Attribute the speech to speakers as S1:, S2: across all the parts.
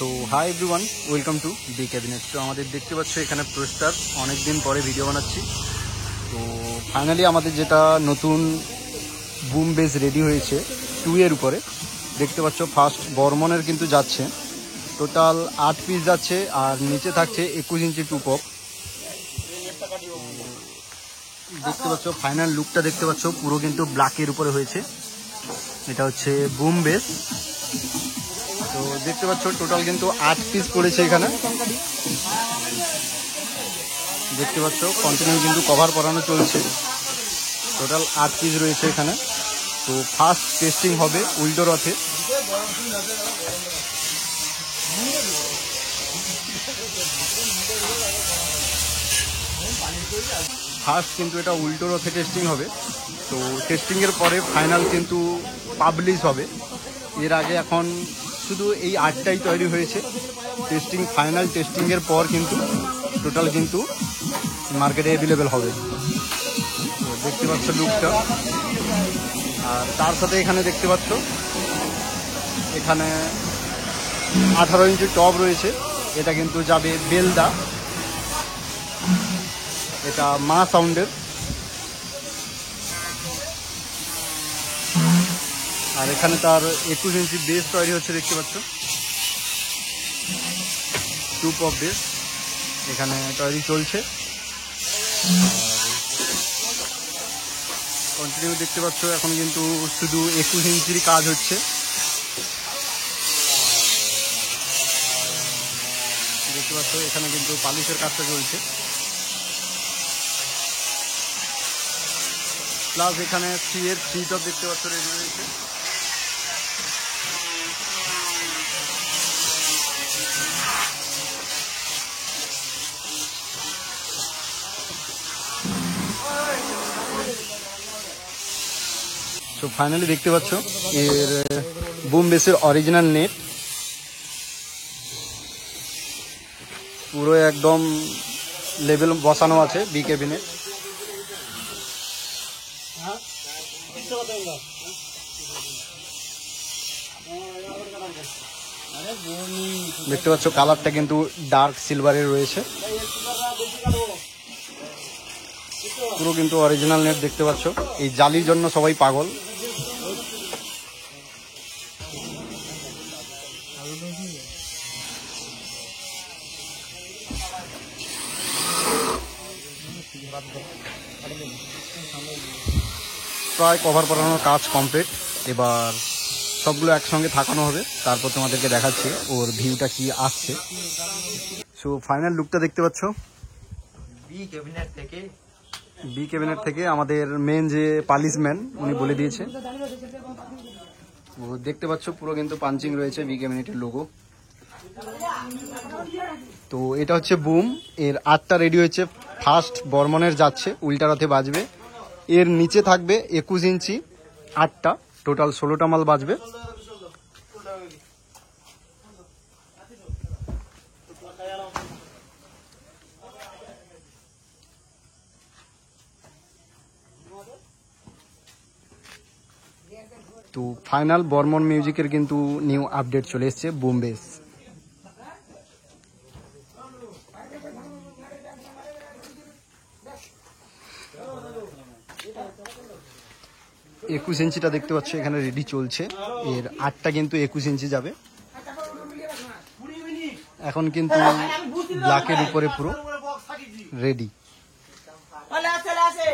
S1: So hi everyone, welcome to B cabinet. তো আমাদের দেখতে পাচ্ছ এখানে পোস্টার, অনেক দিন পরে ভিডিও বানাচ্ছি। তো ফাইনালি আমাদের যেটা নতুন বুম বেস রেডি হয়েছে 2 এর উপরে দেখতে পাচ্ছ। ফার্স্ট বর্মনের কিন্তু যাচ্ছে, টোটাল 8 পিস যাচ্ছে, আর নিচে থাকছে 21 ইঞ্চি টু পপ। দেখতে পাচ্ছ ফাইনাল লুকটা দেখতে পাচ্ছ, পুরো কিন্তু ব্ল্যাকের উপরে হয়েছে। এটা হচ্ছে বুম বেস। তো দেখতে পাচ্ছ টোটাল কিন্তু 8 পিস পড়েছে এখানে। দেখতে পাচ্ছ কন্টিনিউ কিন্তু কভার করানো চলছে। টোটাল 8 পিস রয়েছে এখানে। তো ফার্স্ট টেস্টিং হবে উল্টো রথে। ফার্স্ট কিন্তু এটা উল্টো রথে টেস্টিং হবে। তো টেস্টিংয়ের পরে ফাইনাল কিন্তু পাবলিশ হবে। এর আগে এখন শুধু এই 8টাই তৈরি হয়েছে। টেস্টিং ফাইনাল টেস্টিংয়ের পর কিন্তু টোটাল কিন্তু মার্কেটে অ্যাভেলেবেল হবে। তো দেখতে পাচ্ছ লুকটা। আর তার সাথে এখানে দেখতে পাচ্ছ এখানে 18 ইঞ্চি টপ রয়েছে। এটা কিন্তু যাবে বেলদা, এটা মা সাউন্ডের। আর এখানে তার 21 ইঞ্চি বেস তৈরি হচ্ছে, দেখতে পাচ্ছ। টু পপ বেস এখানে তৈরি চলছে। কন্টিনিউ দেখতে পাচ্ছ এখন কিন্তু শুধু 21 ইঞ্চির কাজ হচ্ছে। দেখতে পাচ্ছ এখানে কিন্তু পালিশের কাজটা চলছে। প্লাস এখানে 3 এর 3 টপ দেখতে পাচ্ছ রেডি রয়েছে। তো ফাইনালি দেখতে পাচ্ছ এর বুম বেসের অরিজিনাল নেট পুরো একদম লেভেল বসানো আছে বি ক্যাবিনেট। দেখতে পাচ্ছ কালারটা কিন্তু ডার্ক সিলভারের রয়েছে। পুরো কিন্তু অরিজিনাল নেট দেখতে পাচ্ছ। এই জালির জন্য সবাই পাগল। প্রায় কভার করানোর কাজ কমপ্লিট। এবার সবগুলো একসঙ্গে থাকানো হবে, তারপর তোমাদেরকে দেখাচ্ছি ওর ভিউটা কি আসছে। সো ফাইনাল লুকটা দেখতে পাচ্ছ বি ক্যাবিনেট থেকে আমাদের মেন যে পালিশম্যান উনি বলে দিয়েছে। দেখতে পাচ্ছ পুরো কিন্তু পাঞ্চিং রয়েছে বি ক্যাবিনেটের লোগো। তো এটা হচ্ছে বুম, এর 8টা রেডি হয়েছে। ফার্স্ট বর্মনের যাচ্ছে, উল্টা রথে বাজবে। এর নিচে থাকবে 21 ইঞ্চি 8টা, টোটাল 16টা মাল বাজবে। তো ফাইনাল বর্মন মিউজিকের কিন্তু নিউ আপডেট চলে এসছে বুম বেস। 21 ইঞ্চিটা দেখতে পাচ্ছ এখানে রেডি চলছে। এর 8টা কিন্তু 21 ইঞ্চি যাবে। এখন কিন্তু ব্ল্যাকের উপরে পুরো রেডি।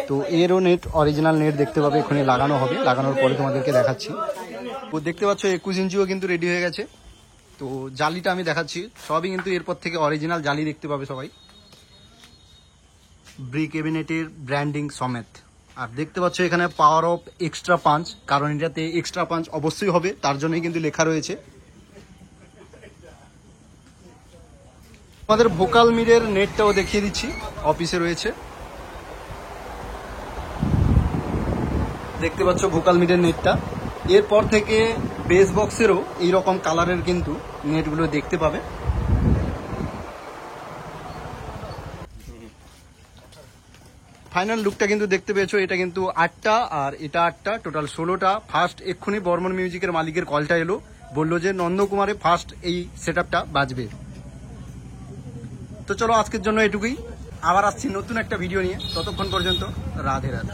S1: তো এরও নেট অরিজিনাল নেট দেখতে পাবে, এখানে লাগানো হবে। লাগানোর পরে তোমাদেরকে দেখাচ্ছি। তো দেখতে পাচ্ছ 21 ইঞ্চিও কিন্তু রেডি হয়ে গেছে। তো জালিটা আমি দেখাচ্ছি, সবই কিন্তু এরপর থেকে অরিজিনাল জালি দেখতে পাবে সবাই, বি ক্যাবিনেটের ব্র্যান্ডিং সমেত। আর দেখতে পাচ্ছ এখানে পাওয়ার অফ এক্সট্রা পাঞ্চ, কারণ এটাতে এক্সট্রা পাঞ্চ অবশ্যই হবে, তার জন্যই কিন্তু লেখা রয়েছে। আমাদের ভোকাল মিডের নেটটাও দেখিয়ে দিচ্ছি, অফিসে রয়েছে। দেখতে পাচ্ছ ভোকাল মিডের নেটটা। এরপর থেকে বেস বক্সেরও এইরকম কালারের কিন্তু নেটগুলো দেখতে পাবে। ফাইনাল লুকটা কিন্তু দেখতে পেয়েছো। এটা কিন্তু 8টা আর এটা 8টা, টোটাল 16টা। ফার্স্ট এক্ষুনি বর্মন মিউজিকের মালিকের কলটা এলো বললো যে নন্দকুমারে ফার্স্ট এই সেট আপটা বাজবে। তো চলো আজকের জন্য এটুকুই, আবার আসছি নতুন একটা ভিডিও নিয়ে, ততক্ষণ পর্যন্ত রাধে রাধে।